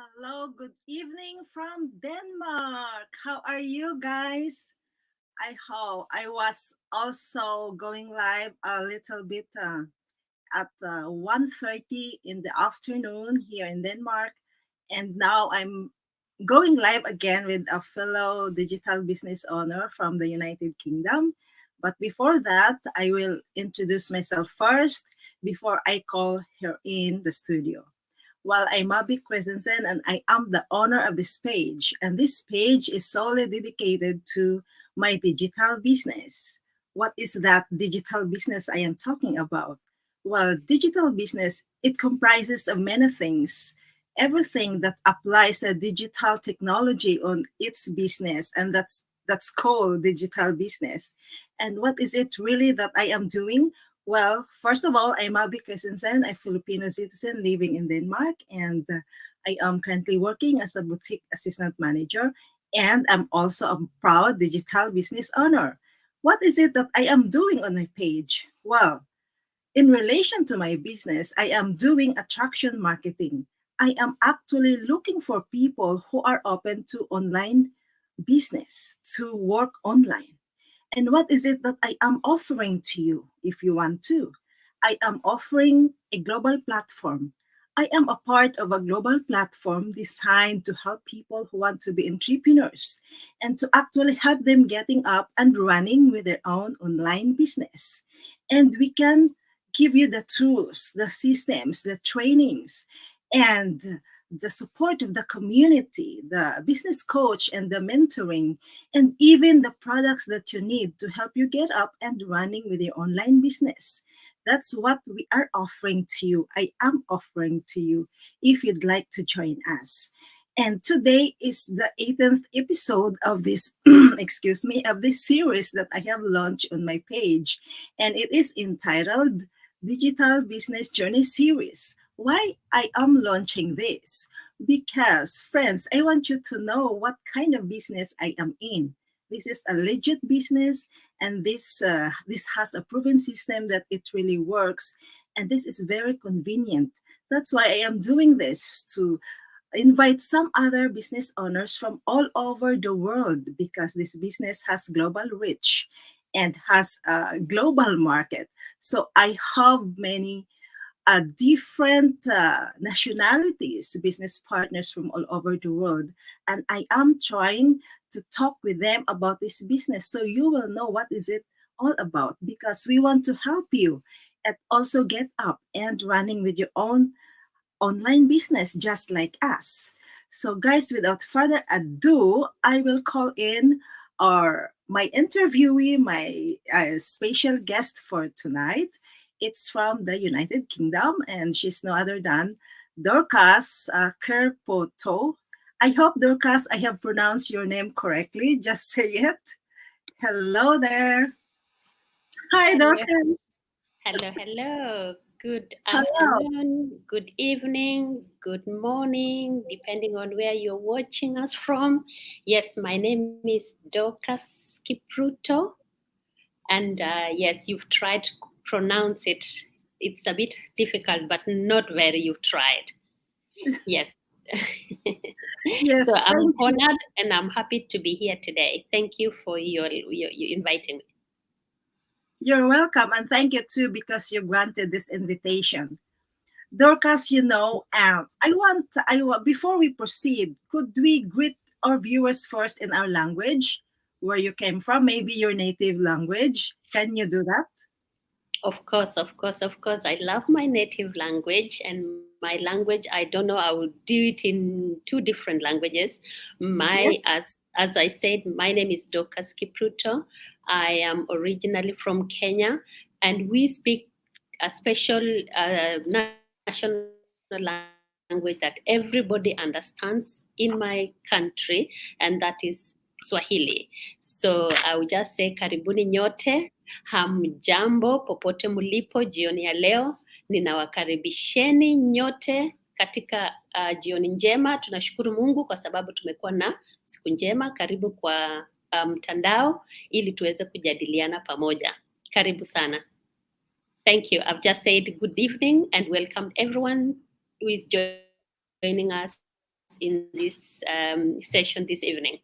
Hello, good evening from Denmark. How are you guys? I hope I was also going live a little bit at 1:30 in the afternoon here in Denmark, and now I'm going live again with a fellow digital business owner from the United Kingdom. But before that, I will introduce myself first before I call her in the studio. Well, I'm Mabic Christensen and I am the owner of this page. And this page is solely dedicated to my digital business. What is that digital business I am talking about? Well, digital business, it comprises of many things. Everything that applies a digital technology on its business, and that's called digital business. And what is it really that I am doing? Well, first of all, I'm Mabic Christensen, a Filipino citizen living in Denmark, and I am currently working as a boutique assistant manager, and I'm also a proud digital business owner. What is it that I am doing on my page? Well, in relation to my business, I am doing attraction marketing. I am actually looking for people who are open to online business, to work online. And what is it that I am offering to you if you want to? I am offering a global platform. I am a part of a global platform designed to help people who want to be entrepreneurs and to actually help them getting up and running with their own online business. And we can give you the tools, the systems, the trainings, and the support of the community, the business coach, and the mentoring, and even the products that you need to help you get up and running with your online business. That's what we are offering to you. I am offering to you if you'd like to join us. And today is the 18th episode of this, excuse me, of this series that I have launched on my page. And it is entitled Digital Business Journey Series. Why I am launching this? Because, friends, I want you to know what kind of business I am in. This is a legit business, and this has a proven system that it really works, and this is very convenient. That's why I am doing this to invite some other business owners from all over the world because this business has global reach and has a global market. So I have many different nationalities, business partners from all over the world. And I am trying to talk with them about this business so you will know what is it all about because we want to help you and also get up and running with your own online business just like us. So guys, without further ado, I will call in our my interviewee, my special guest for tonight. It's from the United Kingdom, and she's no other than Dorcas Kirpoto. I hope, Dorcas, I have pronounced your name correctly. Just say it. Hello there. Hi, Hello, Dorcas. hello. Good Hello. afternoon, good evening, good morning, depending on where you're watching us from. Yes, my name is DORCAS Kipruto, and yes, you've tried to pronounce it. It's a bit difficult, but not very. You've tried. Yes. Yes, So I'm thank you. honored and I'm happy to be here today. Thank you for your inviting me. You're welcome, and thank you too because you granted this invitation. Dorcas, before we proceed, could we greet our viewers first in our language, where you came from, maybe your native language? Can you do that? Of course. I love my native language and my language. I don't know. I will do it in two different languages. Yes. As I said, my name is Dorcas Kipruto. I am originally from Kenya, and we speak a special national language that everybody understands in my country, and that is Swahili. So I will just say karibuni nyote, hamjambo popote mulipo jioni ya leo. Ninawakaribisheni nyote katika jioni njema. Tunashukuru Mungu kwa sababu tumekuwa na siku njema. Karibu kwa mtandao ili tuweze kujadiliana pamoja. Karibu sana. Thank you. I've just said good evening and welcome everyone who is joining us from all over the world. in this session this evening.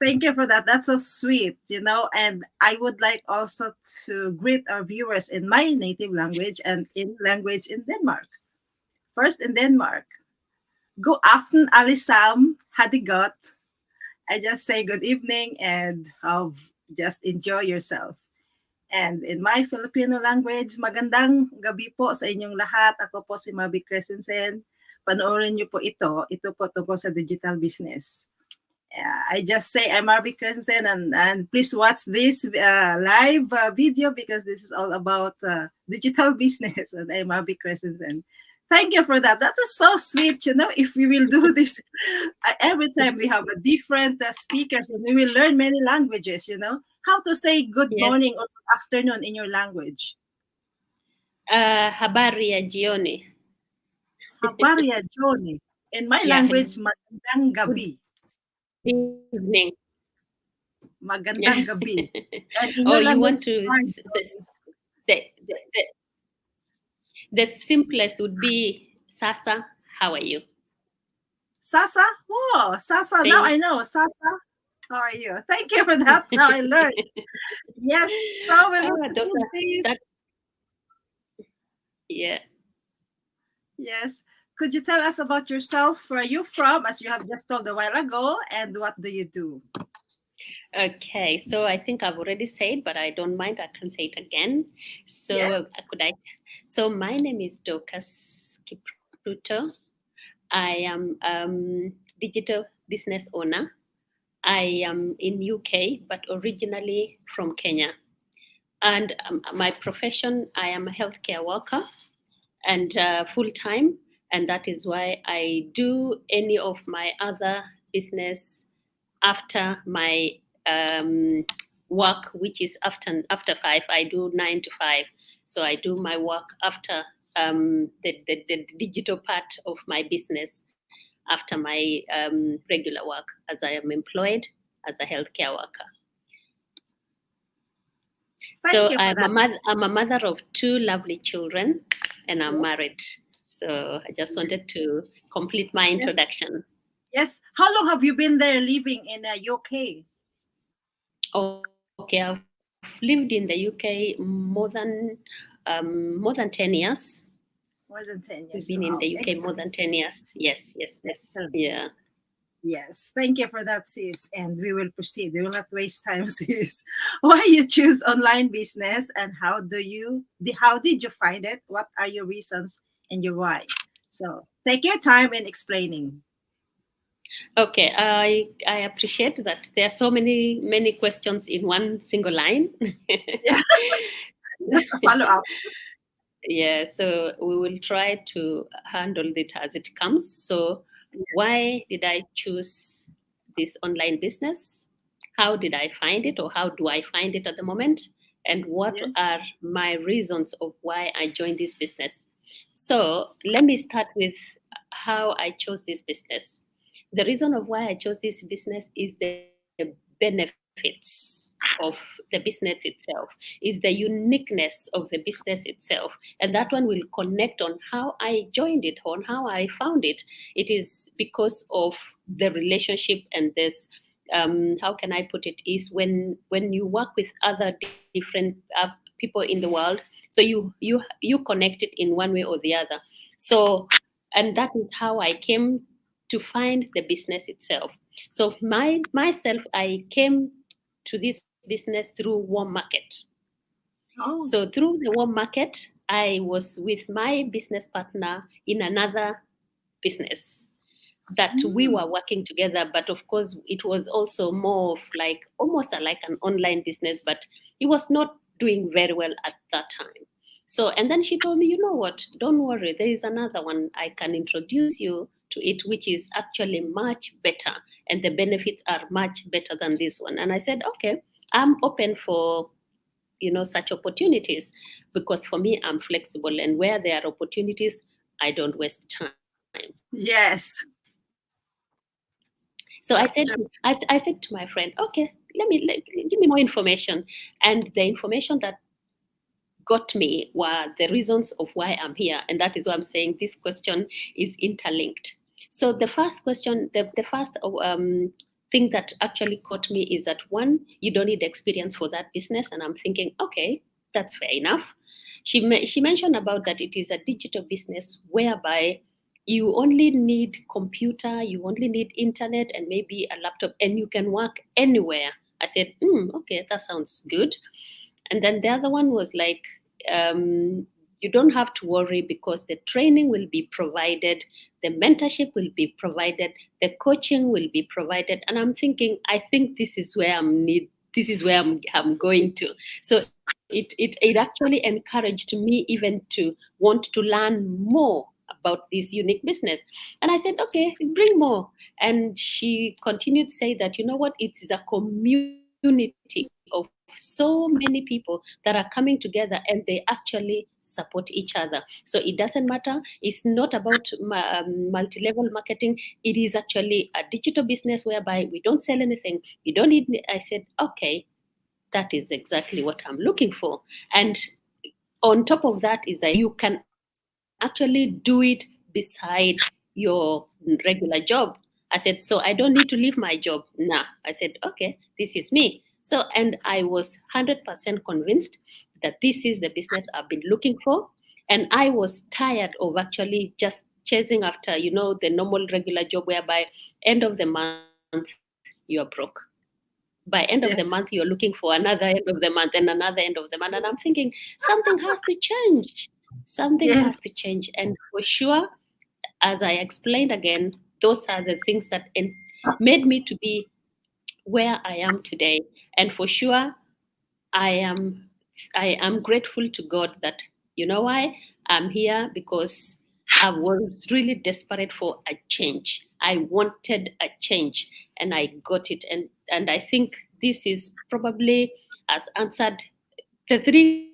Thank you for that. That's so sweet, And I would like also to greet our viewers in my native language and in language in Denmark. First, in Denmark, god aften alle sammen. Ha det godt. I just say good evening and just enjoy yourself. And in my Filipino language, magandang gabi po sa inyong lahat. Ako po si Mabic Christensen. Panoorin niyo po ito. Ito po tungkol sa digital business. I just say I'm Marivic Christensen, and please watch this live video because this is all about digital business, and I'm Mabic Christensen. Thank you for that. That is so sweet. If we will do this every time we have a different speakers, and we will learn many languages. How to say good morning or good afternoon in your language. Habari ya jioni. Habari ya jioni. In my language, magandang gabi. Evening. Magandang gabi. And in your language, you want to the simplest would be Sasa, how are you? Sasa? Oh, Sasa. Now I know. Sasa, how are you? Thank you for that. Now I learned. Yes. So we will yeah. Yes. Could you tell us about yourself? Where are you from, as you have just told a while ago, and what do you do? Okay, so I think I've already said, but I don't mind. I can say it again. So yes. So my name is DORCAS Kipruto. I am digital business owner. I am in UK, but originally from Kenya. And my profession, I am a healthcare worker and full-time. And that is why I do any of my other business after my work, which is after 5. I do 9 to 5. So I do my work after the digital part of my business, after my regular work, as I am employed as a healthcare worker. So I'm a mother of 2 lovely children, and I'm married. So I just wanted to complete my introduction. Yes. How long have you been there living in UK? Okay, I've lived in the UK more than 10 years. More than 10 years. We've been in the UK more than 10 years. Yes. Yeah. Yes, thank you for that, sis. And we will proceed. We will not waste time, sis. Why you choose online business, and how did you find it? What are your reasons and your why? So take your time in explaining. Okay, I appreciate that there are so many questions in one single line. Yeah. That's a follow-up. Yeah, so we will try to handle it as it comes. So why did I choose this online business? How did I find it, or how do I find it at the moment? And what are my reasons of why I joined this business? So let me start with how I chose this business. The reason of why I chose this business is the benefits of the business itself, is the uniqueness of the business itself. And that one will connect on how I joined it, on how I found it. It is because of the relationship and this, how can I put it, is when you work with other different people in the world, so you connect it in one way or the other. So, and that is how I came to find the business itself. So myself, I came to this business through warm market. Oh. So through the warm market, I was with my business partner in another business that we were working together. But of course, it was also more of like almost like an online business, but it was not doing very well at that time. So, and then she told me, you know what, don't worry, there is another one I can introduce you to it, which is actually much better, and the benefits are much better than this one. And I said, okay, I'm open for such opportunities, because for me, I'm flexible, and where there are opportunities, I don't waste time. Yes. So I said to my friend, okay, give me more information. And the information that got me were the reasons of why I'm here. And that is why I'm saying this question is interlinked. So the first question, the first thing that actually caught me is that one, you don't need experience for that business, and I'm thinking, okay, that's fair enough. She mentioned about that it is a digital business whereby you only need computer, you only need internet, and maybe a laptop, and you can work anywhere. I said, okay, that sounds good. And then the other one was like, you don't have to worry because the training will be provided, the mentorship will be provided, the coaching will be provided. And I'm thinking, I think this is where this is where I'm going to. So it actually encouraged me even to want to learn more about this unique business. And I said, okay, bring more. And she continued to say that, you know what, it is a community of so many people that are coming together, and they actually support each other. So it doesn't matter. It's not about multi-level marketing. It is actually a digital business whereby we don't sell anything. You don't need. I said, okay, that is exactly what I'm looking for. And on top of that is that you can actually do it beside your regular job. I said, so I don't need to leave my job. Nah, I said, okay, this is me. So, and I was 100% convinced that this is the business I've been looking for. And I was tired of actually just chasing after, the normal regular job whereby end of the month you're broke. By end of the month you're looking Yes. for another end of the month and another end of the month, and I'm thinking Yes. something has to change. Something has to Yes. change. And for sure, as I explained again, those are the things that made me to be where I am today. And for sure, I am I am grateful to God that, you know why I'm here, because I was really desperate for a change. I wanted a change, and I got it. And I think this is probably has answered the three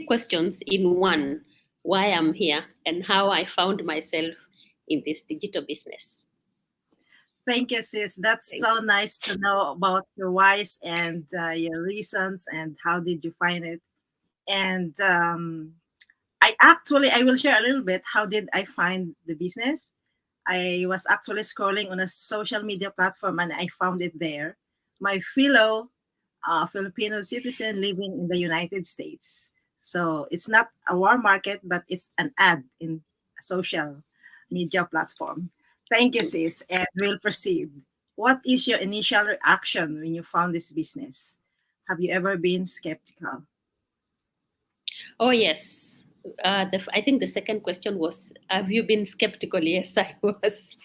questions in one: why I'm here and how I found myself in this digital business. Thank you, sis. That's Thank so you. nice to know about your whys and your reasons and how did you find it. And I will share a little bit. How did I find the business? I was actually scrolling on a social media platform and I found it there. My fellow Filipino citizen living in the United States. So it's not a war market, but it's an ad in a social media platform. Thank you, sis. And we'll proceed. What is your initial reaction when you found this business? Have you ever been skeptical? Oh, yes. I think the second question was, have you been skeptical? Yes, I was.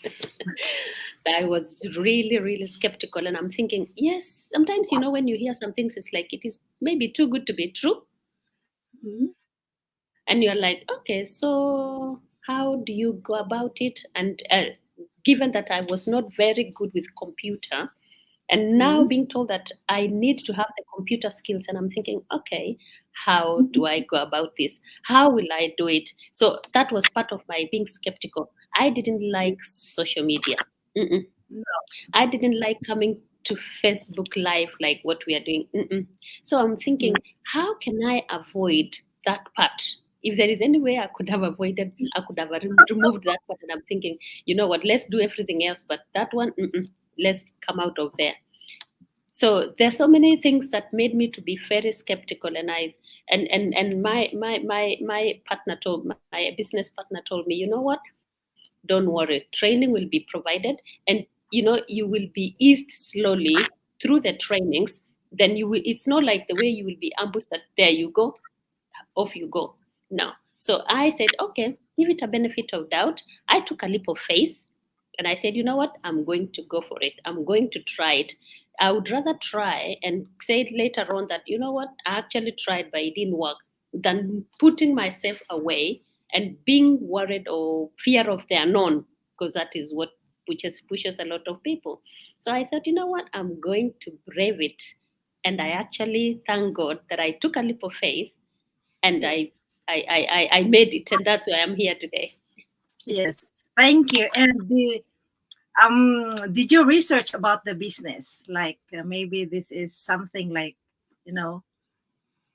I was really, really skeptical. And I'm thinking, yes, sometimes, when you hear some things, it's like it is maybe too good to be true. And you're Mhm. like, okay, so how do you go about it? And given that I was not very good with computer, and now being told that Mhm. I need to have the computer skills, and I'm thinking, okay, how do I go about this? How will I do it? So that was part of my being skeptical. I didn't like social media. Mm-mm. No. I didn't like coming to Facebook Live like what we are doing. Mm-mm. So I'm No. thinking, how can I avoid that part? If there is any way I could have avoided, I could have removed that part. And I'm thinking, you know what? Let's do everything else, but that one, let's come out of there. So there's so many things that made me to be very skeptical, and my partner told my business partner told me, you know what? Don't worry, training will be provided, and you will be eased slowly through the trainings. Then you will. It's not like the way you will be ambushed that there you go, off you go. No. So I said, okay, give it a benefit of doubt. I took a leap of faith and I said, you know what? I'm going to go for it. I'm going to try it. I would rather try and say it later on that, you know what? I actually tried, but it didn't work, than putting myself away and being worried or fear of the unknown, because that is what pushes a lot of people. So I thought, you know what? I'm going to brave it. And I actually thank God that I took a leap of faith and Yes. I made it. And that's why I'm here today. Yes. Thank you. And did you research about the business? Like maybe this is something like, you know,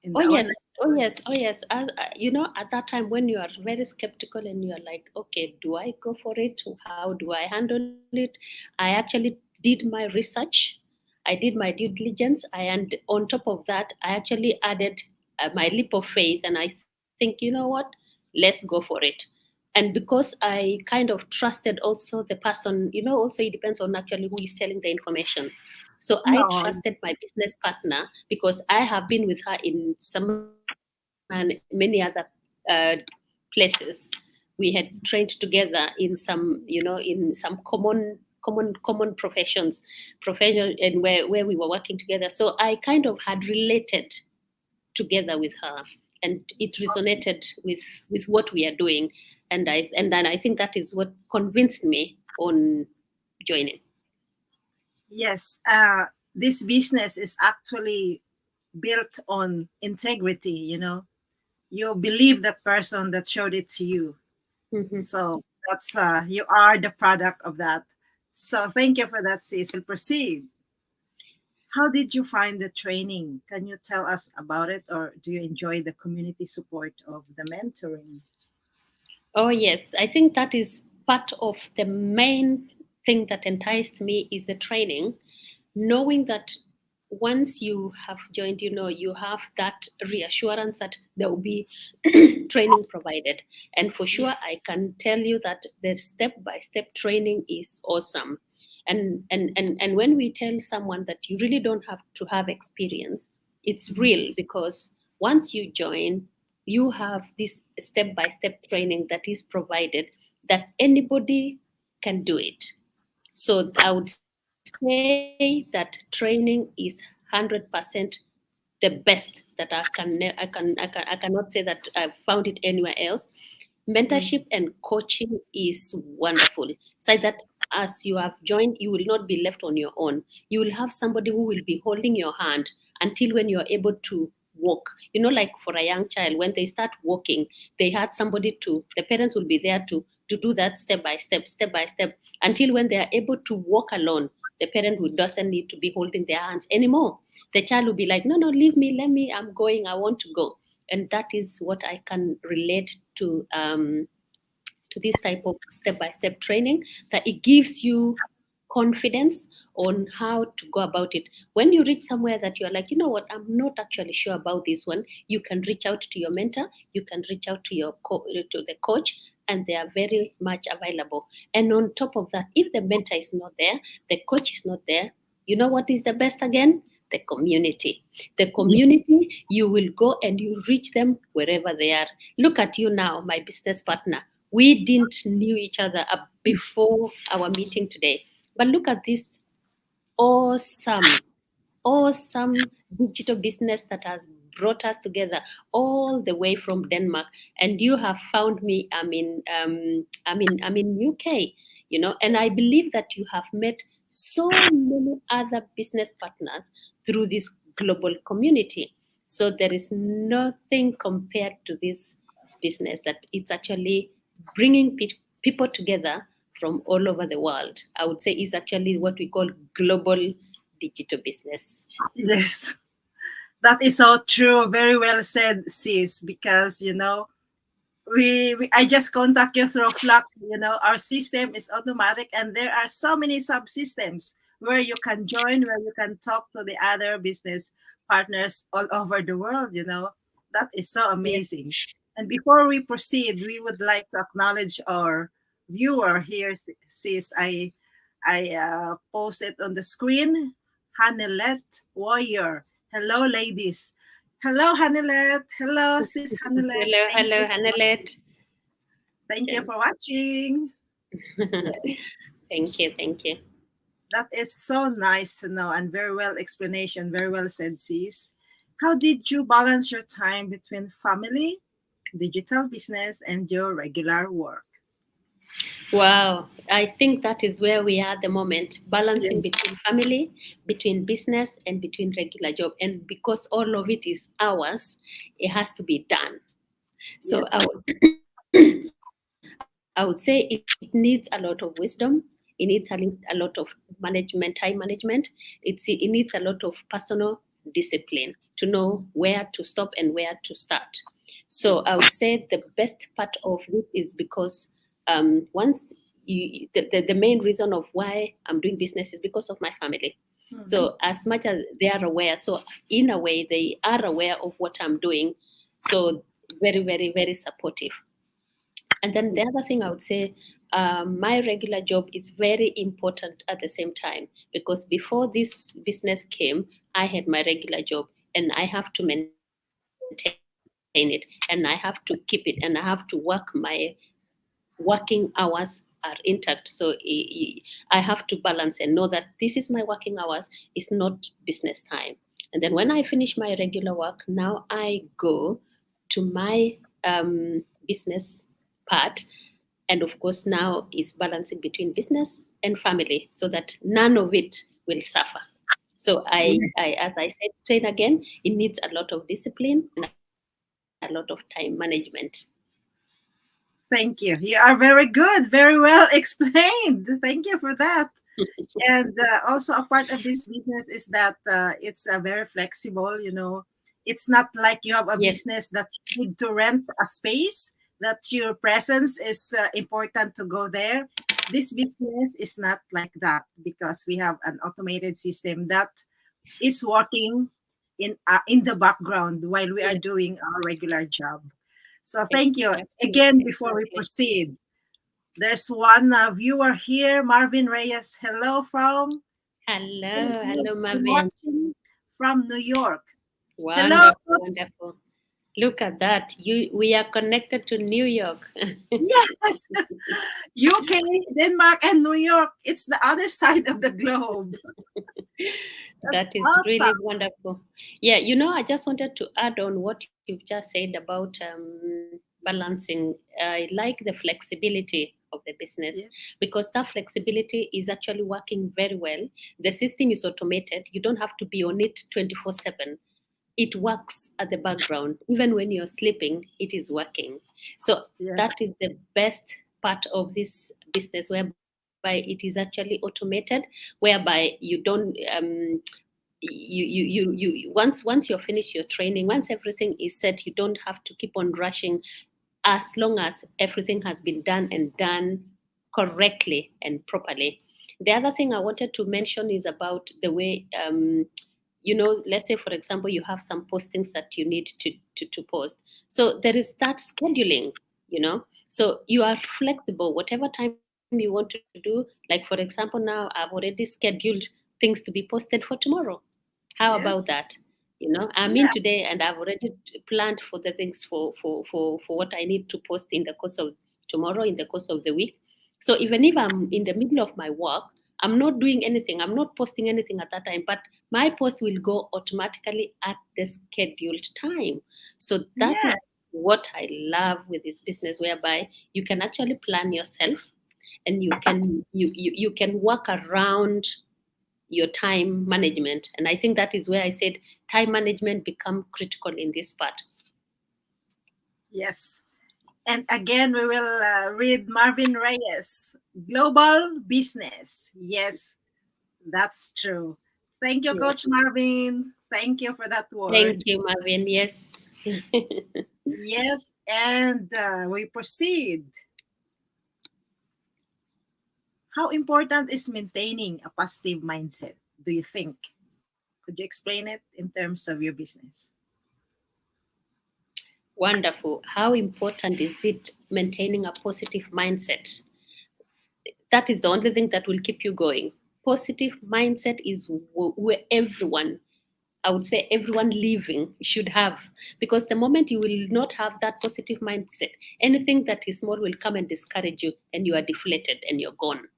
in the Oh yes, online. oh yes, oh yes. As at that time when you are very skeptical and you are like, okay, do I go for it? How do I handle it? I actually did my research. I did my due diligence. And on top of that, I actually added my leap of faith, and I think, you know what? Let's go for it. And because I kind of trusted also the person, also it depends on actually who is selling the information. So I No, trusted my business partner because I have been with her in some and many other places. We had trained together in in some common profession, and where we were working together. So I kind of had related together with her, and it resonated with what we are doing. And then I think that is what convinced me on joining. yes, this business is actually built on integrity. You believe that person that showed it to you. Mhm. So that's you are the product of that. So thank you for that, sis. We'll proceed. How did you find the training? Can you tell us about it, or do you enjoy the community support of the mentoring? Oh yes, I think that is part of the main thing that enticed me is the training, knowing that once you have joined, you have that reassurance that there will be training provided. And for Yes. sure, I can tell you that the step by step training is awesome. And when we tell someone that you really don't have to have experience, it's Mhm. real, because once you join, you have this step by step training that is provided, that anybody can do it. So I would say that training is 100% the best that I cannot say that I've found it anywhere else. Mentorship Mm. and coaching is wonderful. So that as you have joined, you will not be left on your own. You will have somebody who will be holding your hand until when you are able to walk. Like for a young child, when they start walking, they had somebody the parents will be there to do that step by step, until when they are able to walk alone. The parent who doesn't need to be holding their hands anymore. The child will be like, no, no, leave me, let me, I'm going, I want to go. And that is what I can relate to this type of step by step training, that it gives you confidence on how to go about it. When you reach somewhere that you're like, you know what, I'm not actually sure about this one, you can reach out to your mentor, you can reach out to to the coach, and they are very much available. And on top of that, if the mentor is not there, the coach is not there, you know what is the best again? The community. The Yes. community, you will go and you reach them wherever they are. Look at you now, my business partner. We didn't knew each other before our meeting today. But look at this awesome, awesome digital business that has brought us together all the way from Denmark. And you have found me. I'm in UK. And I believe that you have met so many other business partners through this global community. So there is nothing compared to this business, that it's actually bringing people together from all over the world. I would say is actually what we call global digital business. Yes. That is so true. Very well said, sis. Because we I just contact you through Flock. Our system is automatic, and there are so many subsystems where you can join, where you can talk to the other business partners all over the world. That is so Yes. amazing. And before we proceed, we would like to acknowledge our viewer here, sis. I posted on the screen, Hanelet Warrior. Hello, ladies. Hello, Hanelet. Hello, sis Hanelet. Hello, Thank hello, you. Hanelet. Thank you Yeah. for watching. Yes, Thank you, thank you. that is so nice to know and very well explanation. Very well said, sis. How did you balance your time between family, digital business, and your regular work? Wow, I think that is where we are at the moment, balancing Yes. between family, between business, and between regular job. And because all of it is ours, it has to be done. So Yes. I would say it needs a lot of wisdom. It needs a lot of management, time management. It needs a lot of personal growth. discipline to know where to stop and where to start. So I would say the best part of this is because once the main reason of why I'm doing business is because of my family. So as much as they are aware, so in a way they are aware of what I'm doing. So very, very, very supportive. And then the other thing I would say, my regular job is very important at the same time, because before this business came, I had my regular job and I have to maintain it and I have to keep it and I have to work. My working hours are intact. So I have to balance and know that this is my working hours, it's not business time. And then when I finish my regular work, now I go to my business part. And of course, now is balancing between business and family so that none of it will suffer. So as I said straight again, it needs a lot of discipline and a lot of time management. Thank you. You are very good, very well explained. Thank you for that. And also, a part of this business is that it's very flexible. It's not like you have a Yes, business that you need to rent a space, that your presence is important to go there. This business is not like that because we have an automated system that is working in the background while we are yes, doing our regular job. So thank you exactly, again. Before we exactly. proceed, there's one viewer here, Marvin Reyes. Hello from Hello, Marvin. watching from New York. Hello, Wonderful, Coach. wonderful. Look at that. We are connected to New York. Yes, UK, Denmark, and New York. It's the other side of the globe. That's That is really awesome. wonderful. Yeah, I just wanted to add on what you've just said about balancing. I like the flexibility of the business, Yes, because that flexibility is actually working very well. The system is automated. You don't have to be on it 24/7. It works at the background. Even when you're sleeping, it is working. So yes, that is the best part of this business, whereby it is actually automated, whereby you don't once you're finished your training, once everything is set, you don't have to keep on rushing, as long as everything has been done and done correctly and properly. The other thing I wanted to mention is about the way, let's say, for example, you have some postings that you need to post. So there is that scheduling. So you are flexible, whatever time you want to do. Like, for example, now I've already scheduled things to be posted for tomorrow. How about that? yes. I'm in Yeah, today and I've already planned for the things for what I need to post in the course of tomorrow, in the course of the week. So even if I'm in the middle of my work, I'm not doing anything, I'm not posting anything at that time, but my post will go automatically at the scheduled time. So that is yes, what I love with this business, whereby you can actually plan yourself, and you can work around your time management. And I think that is where I said time management become critical in this part. yes. And again, we will read Marvin Reyes. Global business. Yes, that's true. Thank you, Yes. Coach Marvin. Thank you for that Thank word. you, Marvin. Yes. Yes, and we proceed. How important is maintaining a positive mindset, do you think? Could you explain it in terms of your business? Wonderful. How important is it maintaining a positive mindset? That is the only thing that will keep you going. Positive mindset is where everyone, I would say everyone living should have. Because the moment you will not have that positive mindset, anything that is small will come and discourage you, and you are deflated and you're gone.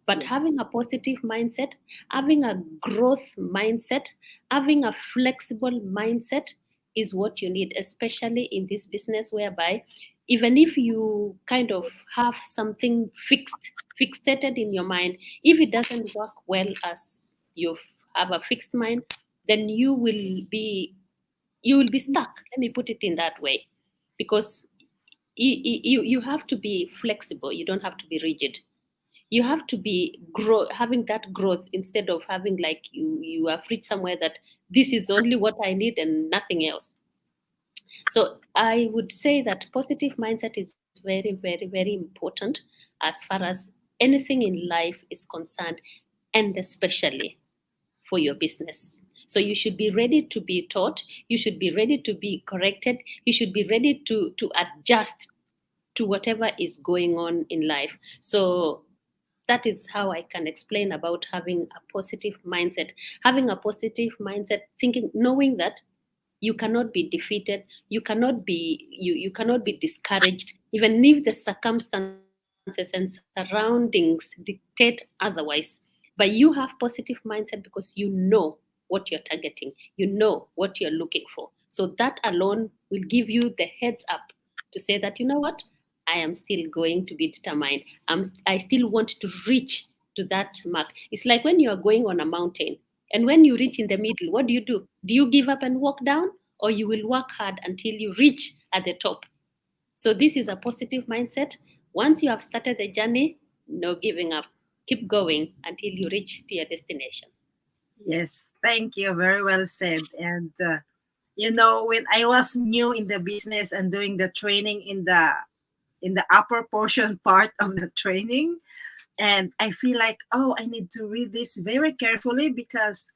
But having Yes. a positive mindset, having a growth mindset, having a flexible mindset is what you need, especially in this business, whereby even if you kind of have something fixated in your mind, if it doesn't work well as you have a fixed mind, then you will be stuck. Let me put it in that way, because you have to be flexible. You don't have to be rigid. You have to be having that growth instead of having like you have reached somewhere that this is only what I need and nothing else. So I would say that positive mindset is very, very, very important as far as anything in life is concerned, and especially for your business. So you should be ready to be taught, you should be ready to be corrected, you should be ready to adjust to whatever is going on in life. So that is how I can explain about having a positive mindset. Having a positive mindset, thinking, knowing that you cannot be defeated, you cannot be discouraged, even if the circumstances and surroundings dictate otherwise. But you have positive mindset because you know what you're targeting, you know what you're looking for. So that alone will give you the heads up to say that, you know what, I am still going to be determined. I still want to reach to that mark. It's like when you are going on a mountain, and when you reach in the middle, what do? Do you give up and walk down, or you will work hard until you reach at the top? So this is a positive mindset. Once you have started the journey, no giving up. Keep going until you reach to your destination. Yes, thank you. Very well said. And when I was new in the business and doing the training in the upper portion part of the training, and I feel like, oh, I need to read this very carefully because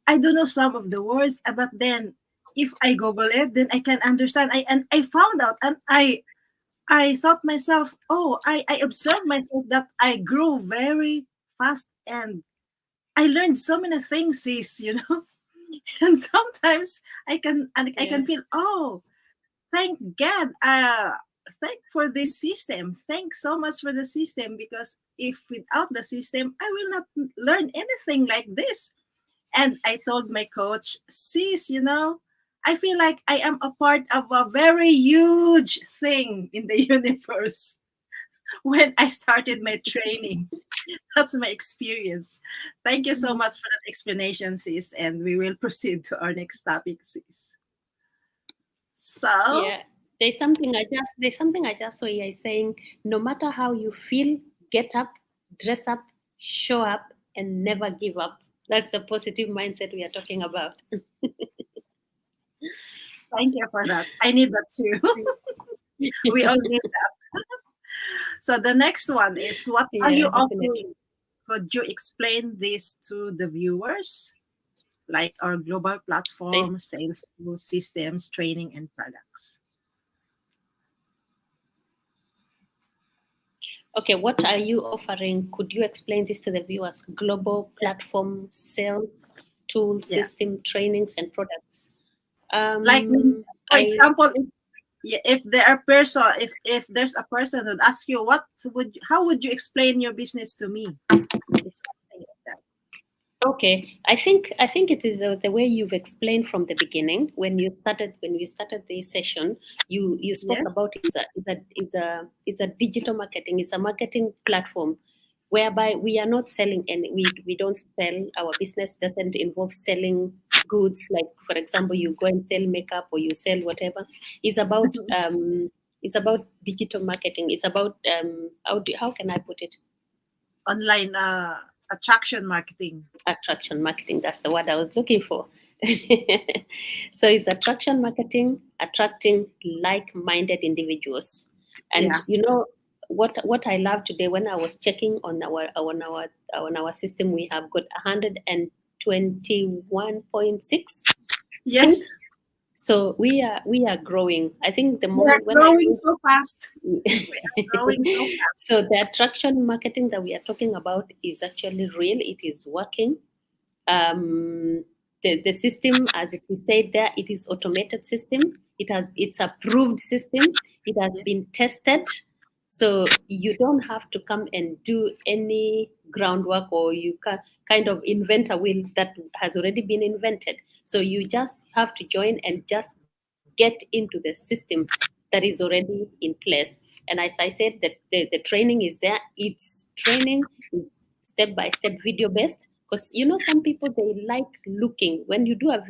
I don't know some of the words. But then, if I Google it, then I can understand. I found out, and I thought myself, oh, I observed myself that I grew very fast, and I learned so many things, sis. And sometimes I Yeah. can feel, oh, thank God, thank for this system, thank so much for the system, because if without the system I will not learn anything like this. And I told my coach, sis, I feel like I am a part of a very huge thing in the universe when I started my training. That's my experience. Thank you so Mm. much for that explanation, sis. And we will proceed to our next topic, sis. So, Yeah. There's something I just saw here saying, no matter how you feel, get up, dress up, show up, and never give up. That's the positive mindset we are talking about. thank you for that. I need that too. We all need that. So the next one is, what are Yeah, you definitely. offering? Could you explain this to the viewers? Like our global Say, platform, sales tools, systems, training, and products. okay, what are you offering? Could you explain this to the viewers? Global Yeah. platform, sales, tools, Yeah. system, trainings, and products. Like, for I example, if there are person if there's a person who'd ask you, how would you explain your business to me? It's something like that. Okay, I think it is the way you've explained from the beginning when you started the session. You spoke Yes. about is a digital marketing. It's a marketing platform whereby we are not selling any. We don't sell. Our business doesn't involve selling goods. Like for example, you go and sell makeup or you sell whatever. It's about um it's about digital marketing. It's about how can I put it? Online attraction marketing. Attraction marketing, that's the word I was looking for. So it's attraction marketing, attracting like-minded individuals. And Yeah. you know what I love today, when I was checking on our system, we have got 121.6 things. Yes. So we are growing. I think the We are moment when I growing think so fast. We are growing so fast. so the attraction marketing that we are talking about is actually real. It is working. The system, as it is said there, it is automated system. It's approved system. It has Yeah. been tested, so you don't have to come and do any groundwork, or you can kind of invent a wheel that has already been invented. So you just have to join and just get into the system that is already in place. And as I said, that the training is there. It's training is step by step, video based, because some people, they like looking. When you do a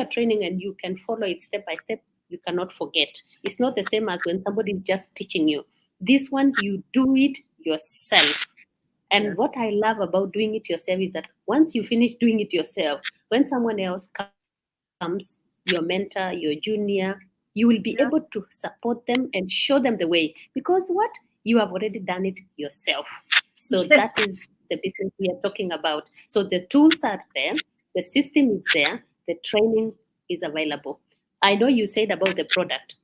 training and you can follow it step by step, you cannot forget. It's not the same as when somebody is just teaching you. This one, you do it yourself. And what Yes. I love about doing it yourself is that once you finish doing it yourself, when someone else comes, your mentor, your junior, you will be able to Yeah. support them and show them the way. Because what? You have already done it yourself. So that is Yes. the business we are talking about. So the tools are there, the system is there, the training is available. I know you said about the product.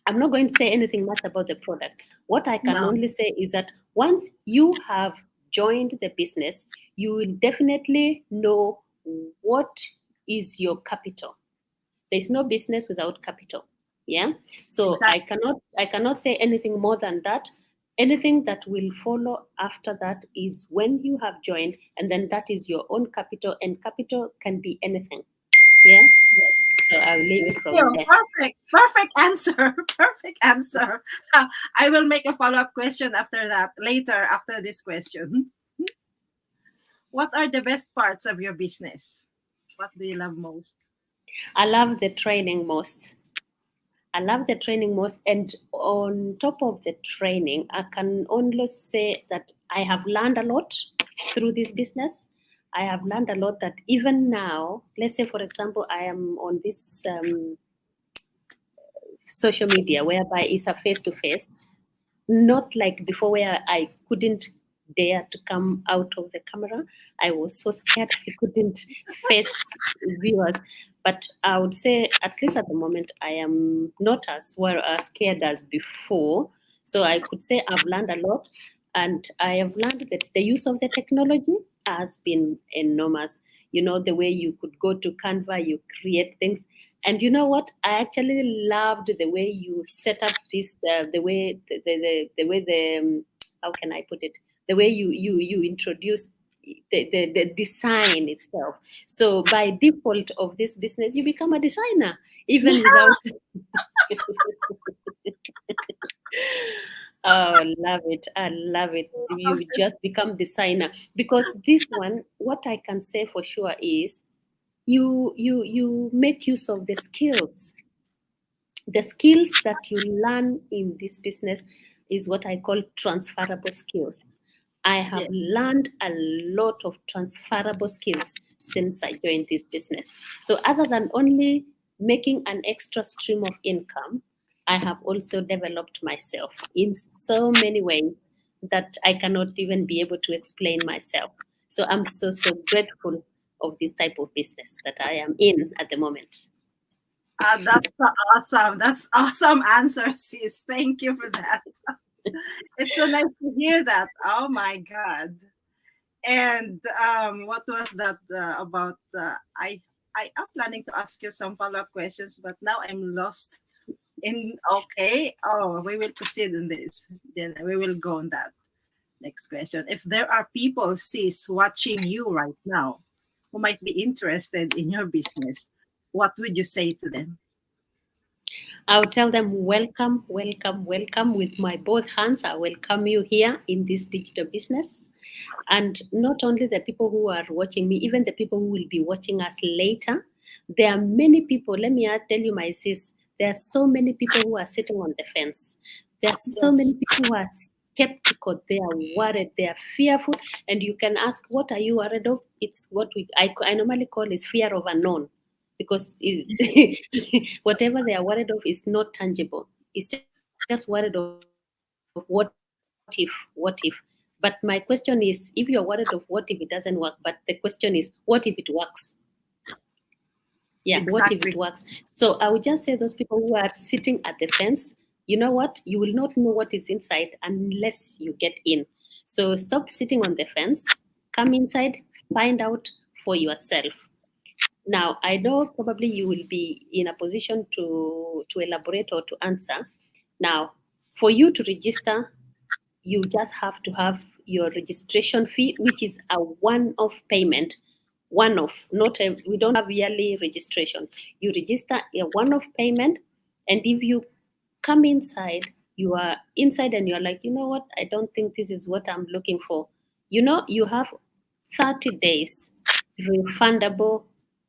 I'm not going to say anything much about the product. What I can No. only say is that once you have joined the business, you will definitely know what is your capital. There's no business without capital. Yeah. So Exactly. I cannot say anything more than that. Anything that will follow after that is when you have joined, and then that is your own capital, and capital can be anything. Yeah. So I'll leave it Thank from you. there. Perfect. Perfect answer. Perfect answer. I will make a follow-up question after that, later after this question. What are the best parts of your business? What do you love most? I love the training most. I love the training most. And on top of the training, I can only say that I have learned a lot through this business. I have learned a lot that even now, let's say, for example, I am on this social media whereby it's a face to face, not like before where I couldn't dare to come out of the camera. I was so scared I couldn't face viewers. But I would say, at least at the moment, I am not as well as scared as before. So I could say I've learned a lot, and I have learned that the use of the technology has been enormous. You know, the way you could go to Canva, you create things. And you know what? I actually loved the way you set up this, the way how can I put it? The way you introduce the design itself. So by default of this business, you become a designer, even without. Oh, love it. I love it. You just become designer because this one, what I can say for sure is you make use of the skills that you learn in this business is what I call transferable skills. I have Yes. learned a lot of transferable skills since I joined this business. So, other than only making an extra stream of income, I have also developed myself in so many ways that I cannot even be able to explain myself. So, I'm so grateful of this type of business that I am in at the moment. That's so awesome. That's awesome answer, sis. Thank you for that. It's so nice to hear that. Oh my God. And what was that about? I am planning to ask you some follow-up questions, but now I'm lost in. Okay. Oh, we will proceed in this. Then we will go on that. Next question. If there are people, sis, watching you right now who might be interested in your business, what would you say to them? I'll tell them, welcome, welcome, welcome with my both hands. I welcome you here in this digital business. And not only the people who are watching me, even the people who will be watching us later. There are many people, let me tell you, my sis, there are so many people who are sitting on the fence. There are so Yes. many people who are skeptical, they are worried, they are fearful. And you can ask, what are you worried of? It's what I normally call is fear of unknown because whatever they are worried of is not tangible. It's just worried of what if. But my question is, if you're worried of what if it doesn't work, but the question is, what if it works? Yeah, what if it works? Exactly. So I would just say those people who are sitting at the fence, you know what? You will not know what is inside unless you get in. So stop sitting on the fence, come inside, find out for yourself. Now, I know probably you will be in a position to elaborate or to answer. Now, for you to register, you just have to have your registration fee, which is a one-off payment. One-off, not a, we don't have yearly registration. You register a one-off payment, and if you come inside, you are inside and you're like, you know what, I don't think this is what I'm looking for. You know, you have 30 days refundable,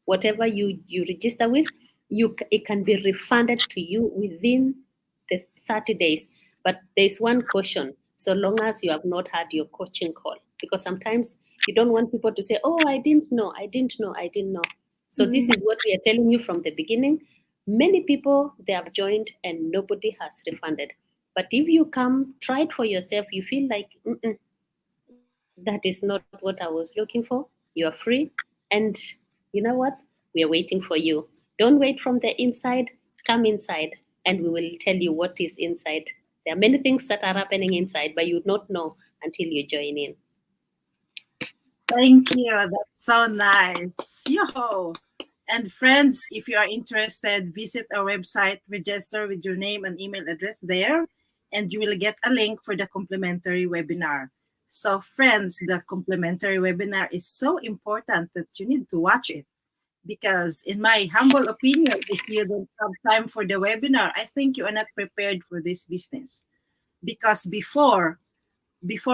whatever you register with, it can be refunded to you within the 30 days. But there's one caution: so long as you have not had your coaching call. because sometimes you don't want people to say, oh, I didn't know, I didn't know, I didn't know. So this Mm. is what we are telling you from the beginning. Many people, they have joined and nobody has refunded. But if you come, try it for yourself, you feel like, that is not what I was looking for, you are free. And you know what? We are waiting for you. Don't wait from the inside, come inside, and we will tell you what is inside. There are many things that are happening inside, but you would not know until you join in. Thank you. That's so nice. Yo. And friends, if you are interested, visit our website, register with your name and email address there, and you will get a link for the complimentary webinar. So, friends, the complimentary webinar is so important that you need to watch it because, in my humble opinion, if you don't have time for the webinar, I think you are not prepared for this business. Because before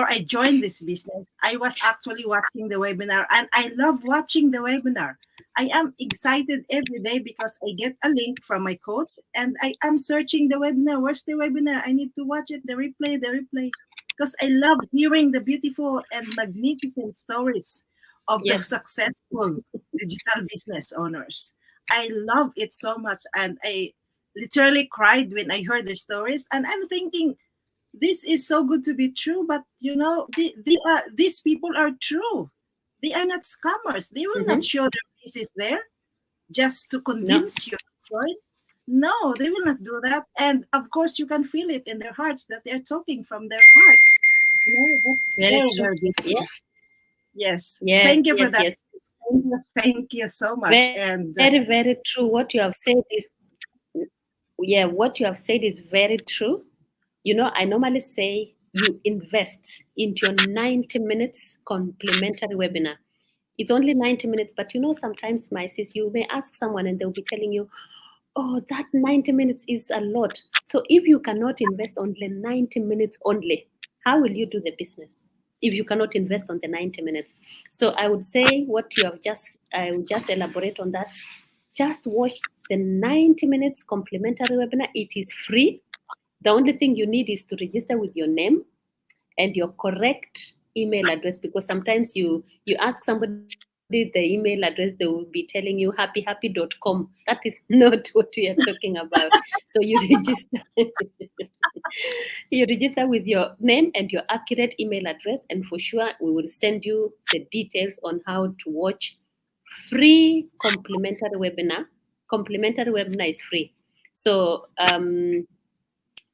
I joined this business, I was actually watching the webinar and I love watching the webinar. I am excited every day because I get a link from my coach and I am searching the webinar. Where's the webinar? I need to watch it, the replay, the replay. Because I love hearing the beautiful and magnificent stories of the Yes. successful digital business owners. I love it so much and I literally cried when I heard the stories and I'm thinking this is so good to be true, but these people are true. They are not scammers. They will not Mm-hmm. show their faces there just to No, convince you to join. No, they will not do that. And of course, you can feel it in their hearts that they're talking from their hearts. That's very very, true. very Yeah. beautiful. Yes. Yes, Thank you for yes, that. yes. Thank you so much. Very, And very true. What you have said is, yeah, what you have said is very true. I normally say you invest into your 90 minutes complimentary webinar. It's only 90 minutes, but sometimes, my sis, you may ask someone and they'll be telling you, oh, that 90 minutes is a lot. So if you cannot invest only 90 minutes only, how will you do the business if you cannot invest on the 90 minutes? So I would say what you have I will just elaborate on that. Just watch the 90 minutes complimentary webinar. It is free. The only thing you need is to register with your name and your correct email address, because sometimes you ask somebody the email address, they will be telling you happyhappy.com. That is not what we are talking about. So you register you register with your name and your accurate email address, and for sure we will send you the details on how to watch free complimentary webinar. Complimentary webinar is free. So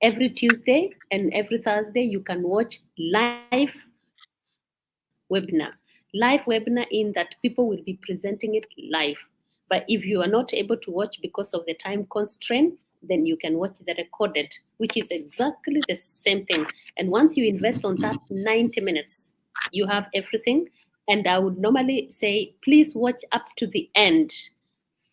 every Tuesday and every Thursday, you can watch live webinar. Live webinar in that people will be presenting it live. But if you are not able to watch because of the time constraint, then you can watch the recorded, which is exactly the same thing. And once you invest on that 90 minutes, you have everything. And I would normally say, please watch up to the end.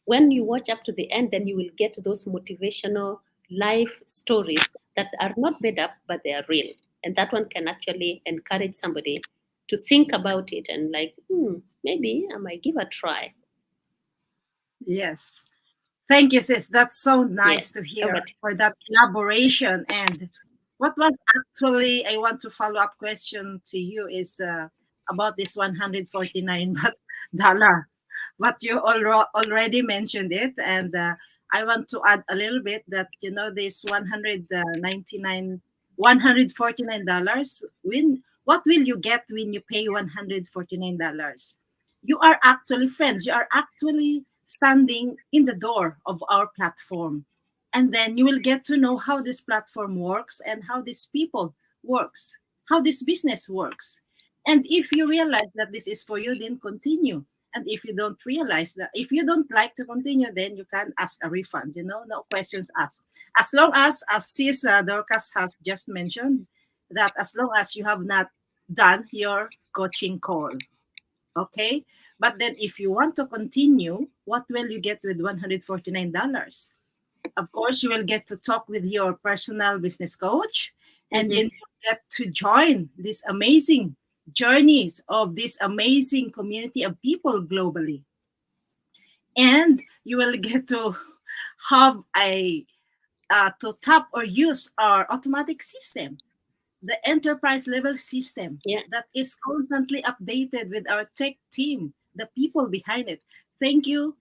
When you watch up to the end, then you will get those motivational life stories that are not made up, but they are real. And that one can actually encourage somebody to think about it and like, maybe I might give a try. yes. Thank you, sis. That's so Yeah. nice to hear Over to for that elaboration. And what was actually, I want to follow up question to you is about this 149 dollar. But you already mentioned it, and I want to add a little bit that this 199 $149. When what will you get when you pay $149? You are actually friends. You are actually standing in the door of our platform. And then you will get to know how this platform works and how these people works, how this business works. And if you realize that this is for you, then continue. And if you don't realize that, if you don't like to continue, then you can ask a refund, no questions asked. As long as Sis Dorcas has just mentioned, that as long as you have not done your coaching call. Okay. But then if you want to continue, what will you get with $149? Of course, you will get to talk with your personal business coach, and then Mhm. you get to join these amazing journeys of this amazing community of people globally. And you will get to have a to tap or use our automatic system. the enterprise level system Yeah. that is constantly updated with our tech team, the people behind it. Thank you,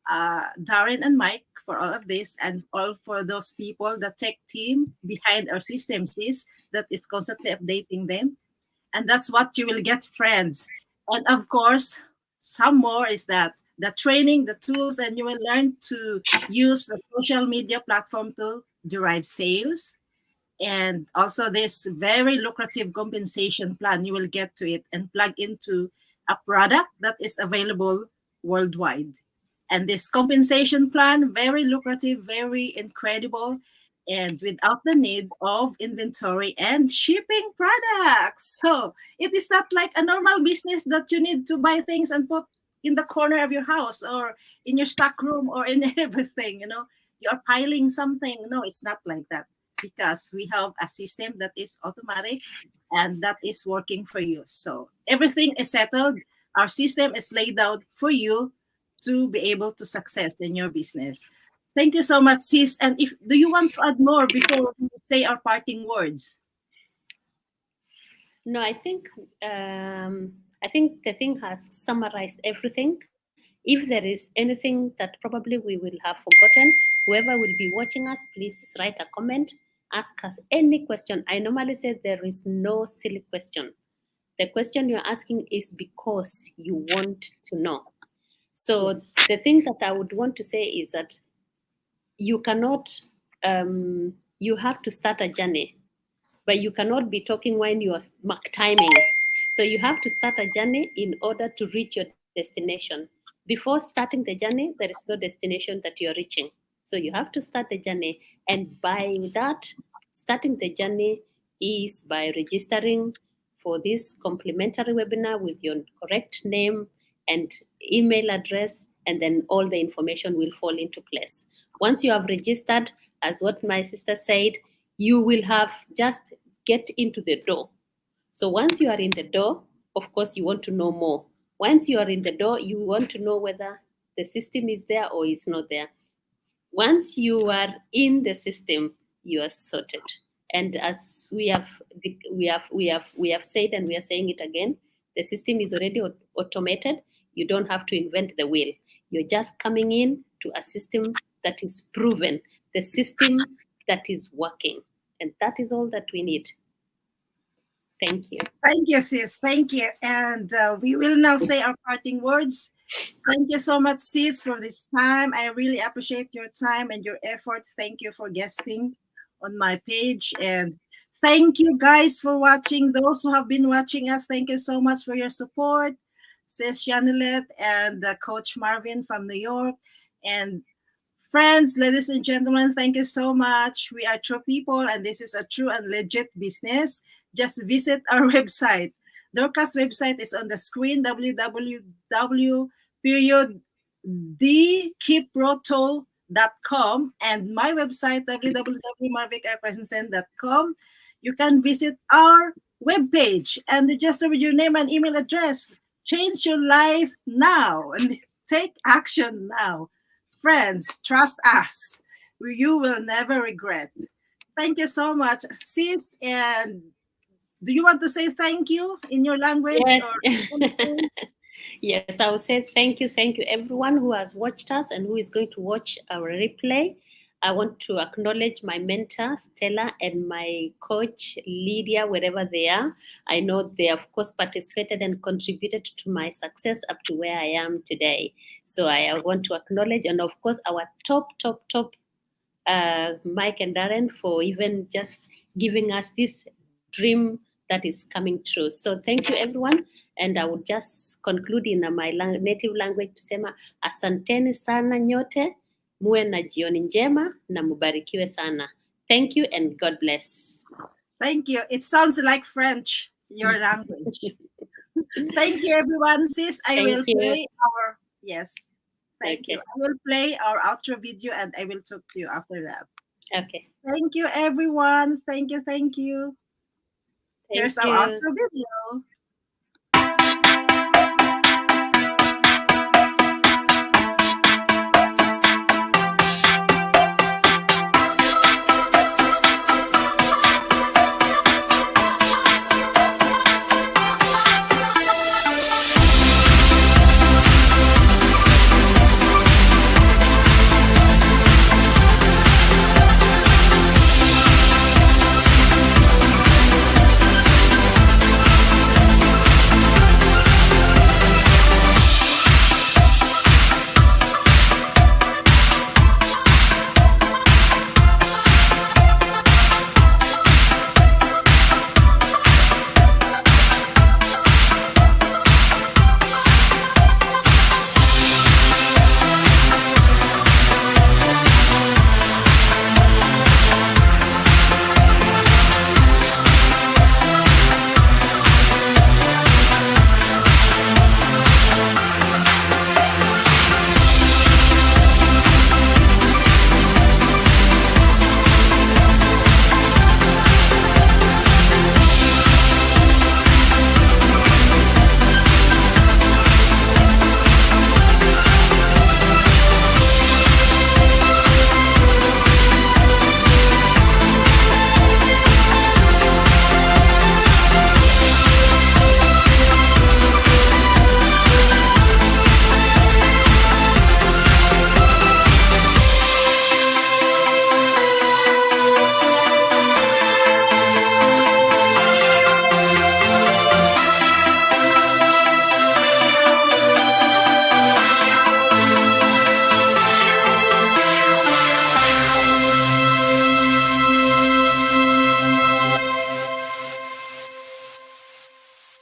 Darren and Mike, for all of this, and all for those people, the tech team behind our systems is that is constantly updating them. And that's what you will get, friends. And of course, some more is that the training, the tools, and you will learn to use the social media platform to derive sales, and also this very lucrative compensation plan. You will get to it and plug into a product that is available worldwide. And this compensation plan, very lucrative, very incredible, and without the need of inventory and shipping products. So it is not like a normal business that you need to buy things and put in the corner of your house or in your stock room or in everything, you are piling something. No, it's not like that, because we have a system that is automatic and that is working for you. So everything is settled. Our system is laid out for you to be able to success in your business. Thank you so much, sis. And if do you want to add more before we say our parting words? No, I think the thing has summarized everything. If there is anything that probably we will have forgotten, whoever will be watching us, please write a comment. Ask us any question. I normally say there is no silly question. The question you're asking is because you want to know. So Yes. the thing that I would want to say is that you cannot, you have to start a journey, but you cannot be talking when you are mark timing. So you have to start a journey in order to reach your destination. Before starting the journey, there is no destination that you're reaching. So you have to start the journey. And by that, starting the journey is by registering for this complimentary webinar with your correct name and email address, and then all the information will fall into place. Once you have registered, as what my sister said, you will have just get into the door. So once you are in the door, of course, you want to know more. Once you are in the door, you want to know whether the system is there or is not there. Once you are in the system, you are sorted. And as we have said, and we are saying it again, the system is already automated. You don't have to invent the wheel. You're just coming in to a system that is proven, the system that is working. And that is all that we need. Thank you. Thank you, sis. Thank you. And we will now say our parting words. Thank you so much, sis, for this time. I really appreciate your time and your efforts. Thank you for guesting on my page. And thank you, guys, for watching. Those who have been watching us, thank you so much for your support. Sis Janelet and Coach Marvin from New York. And friends, ladies and gentlemen, thank you so much. We are true people, and this is a true and legit business. Just visit our website. Dorcas website is on the screen, www period dkiproto.com, and my website, www.marvicchristensen.com. You can visit our webpage and register with your name and email address. Change your life now and take action now. Friends, trust us. You will never regret. Thank you so much, sis. And do you want to say thank you in your language or Yes. anything? Yes, I will say thank you, everyone who has watched us and who is going to watch our replay. I want to acknowledge my mentor, Stella, and my coach, Lydia, wherever they are. I know they, of course, participated and contributed to my success up to where I am today. So I want to acknowledge, and of course, our top Mike and Darren, for even just giving us this dream that is coming true. So thank you, everyone. And I would just conclude in my native language to sema asanteni sana nyote, muwe na jioni njema na mubarikiwe sana. Thank you and God bless. Thank you. It sounds like French, your language. Thank you, everyone. Sis, I Thank will you. play our, yes. Thank you. Okay. I will play our outro video and I will talk to you after that. Okay. Thank you, everyone. Thank you. Thank you. Thank Here's our you. outro video.